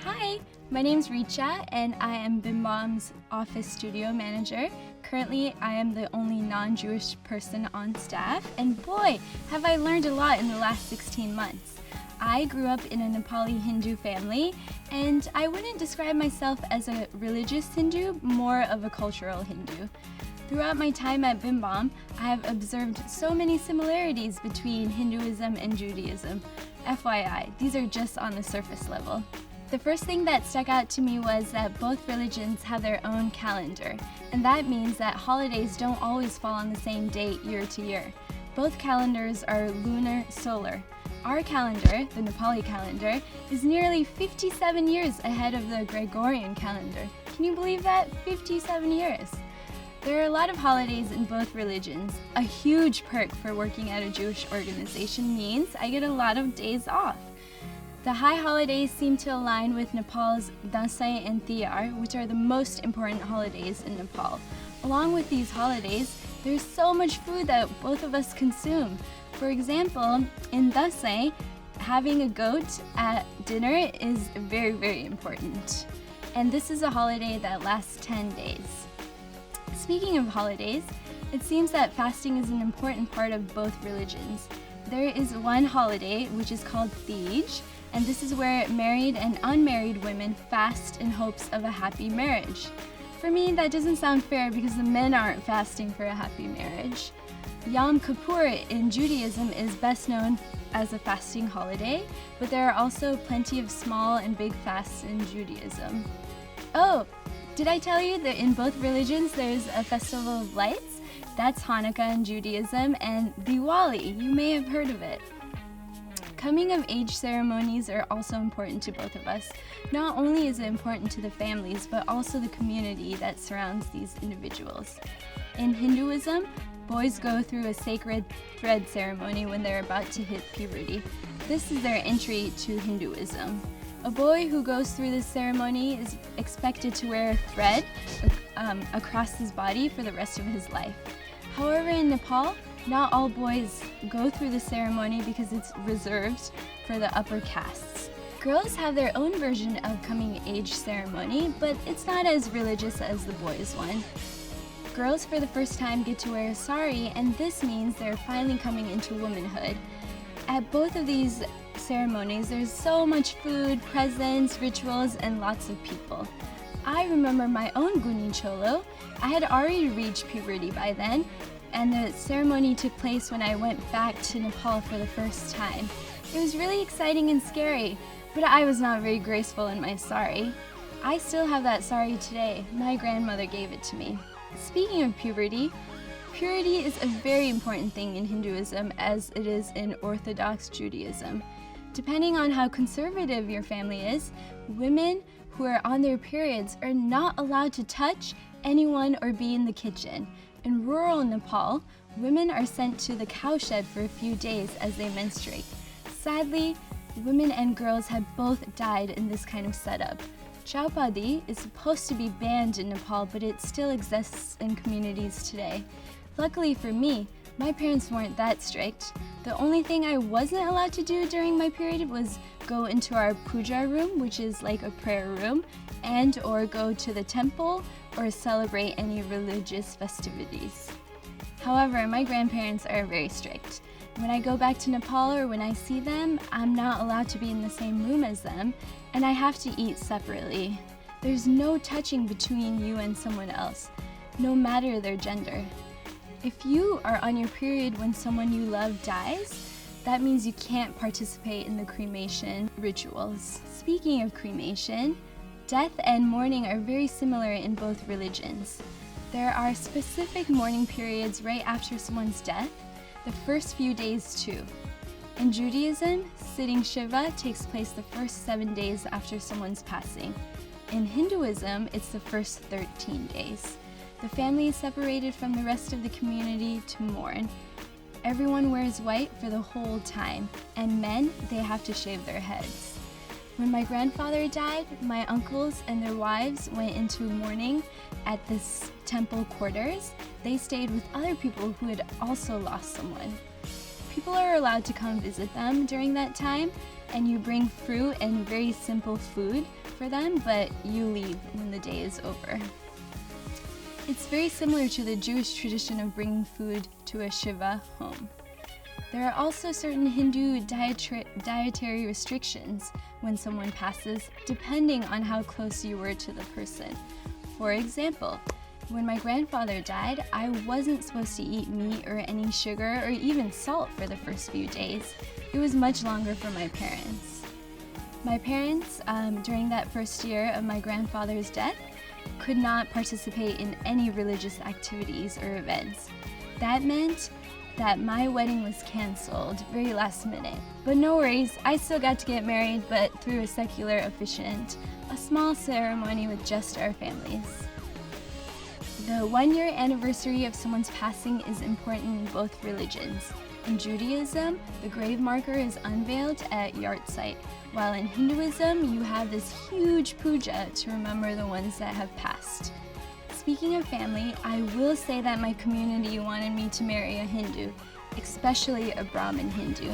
Hi, my name's Richa and I am BimBam's office studio manager. Currently, I am the only non-Jewish person on staff, and boy, have I learned a lot in the last 16 months. I grew up in a Nepali Hindu family, and I wouldn't describe myself as a religious Hindu, more of a cultural Hindu. Throughout my time at BimBam, I have observed so many similarities between Hinduism and Judaism. FYI, these are just on the surface level. The first thing that stuck out to me was that both religions have their own calendar, and that means that holidays don't always fall on the same date year to year. Both calendars are lunar solar. Our calendar, the Nepali calendar, is nearly 57 years ahead of the Gregorian calendar. Can you believe that? 57 years. There are a lot of holidays in both religions. A huge perk for working at a Jewish organization means I get a lot of days off. The high holidays seem to align with Nepal's Dasai and DIETARY, which are the most important holidays in Nepal. Along with these holidays, there's so much food that both of us consume. For example, in Dasai, having a goat at dinner is very, very important. And this is a holiday that lasts 10 days. Speaking of holidays, it seems that fasting is an important part of both religions. There is one holiday which is called Tej, and this is where married and unmarried women fast in hopes of a happy marriage. For me, that doesn't sound fair because the men aren't fasting for a happy marriage. Yom Kippur in Judaism is best known as a fasting holiday, but there are also plenty of small and big fasts in Judaism. Oh, did I tell you that in both religions there's a festival of lights? That's Hanukkah in Judaism, and Diwali, you may have heard of it. Coming of age ceremonies are also important to both of us. Not only is it important to the families, but also the community that surrounds these individuals. In Hinduism, boys go through a sacred thread ceremony when they're about to hit puberty. This is their entry to Hinduism. A boy who goes through this ceremony is expected to wear a thread across his body for the rest of his life. However, in Nepal, not all boys go through the ceremony because it's reserved for the upper castes. Girls have their own version of coming of age ceremony, but it's not as religious as the boys' one. Girls for the first time get to wear a sari, and this means they're finally coming into womanhood. At both of these ceremonies, there's so much food, presents, rituals, and lots of people. I remember my own Guni Cholo. I had already reached puberty by then, and the ceremony took place when I went back to Nepal for the first time. It was really exciting and scary, but I was not very graceful in my sari. I still have that sari today. My grandmother gave it to me. Speaking of puberty, purity is a very important thing in Hinduism as it is in Orthodox Judaism. Depending on how conservative your family is, women who are on their periods are not allowed to touch anyone or be in the kitchen. In rural Nepal, women are sent to the cowshed for a few days as they menstruate. Sadly, women and girls have both died in this kind of setup. Chaupadi is supposed to be banned in Nepal, but it still exists in communities today. Luckily for me, my parents weren't that strict. The only thing I wasn't allowed to do during my period was go into our puja room, which is like a prayer room, and or go to the temple or celebrate any religious festivities. However, my grandparents are very strict. When I go back to Nepal or when I see them, I'm not allowed to be in the same room as them, and I have to eat separately. There's no touching between you and someone else, no matter their gender. If you are on your period when someone you love dies, that means you can't participate in the cremation rituals. Speaking of cremation, death and mourning are very similar in both religions. There are specific mourning periods right after someone's death, the first few days too. In Judaism, sitting Shiva takes place the first 7 days after someone's passing. In Hinduism, it's the first 13 days. The family is separated from the rest of the community to mourn. Everyone wears white for the whole time, and men, they have to shave their heads. When my grandfather died, my uncles and their wives went into mourning at this temple quarters. They stayed with other people who had also lost someone. People are allowed to come visit them during that time, and you bring fruit and very simple food for them, but you leave when the day is over. It's very similar to the Jewish tradition of bringing food to a Shiva home. There are also certain Hindu dietary restrictions when someone passes, depending on how close you were to the person. For example, when my grandfather died, I wasn't supposed to eat meat or any sugar or even salt for the first few days. It was much longer for my parents. My parents, during that first year of my grandfather's death, could not participate in any religious activities or events. That meant that my wedding was canceled very last minute. But no worries, I still got to get married, but through a secular officiant, a small ceremony with just our families. The 1-year anniversary of someone's passing is important in both religions. In Judaism, the grave marker is unveiled at yahrzeit, while in Hinduism, you have this huge puja to remember the ones that have passed. Speaking of family, I will say that my community wanted me to marry a Hindu, especially a Brahmin Hindu.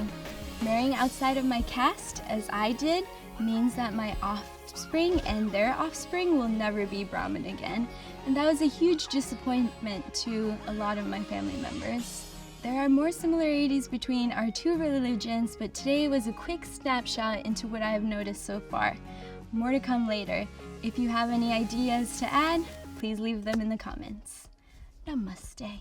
Marrying outside of my caste, as I did, means that my offspring and their offspring will never be Brahmin again, and that was a huge disappointment to a lot of my family members. There are more similarities between our two religions, but today was a quick snapshot into what I have noticed so far. More to come later. If you have any ideas to add, please leave them in the comments. Namaste.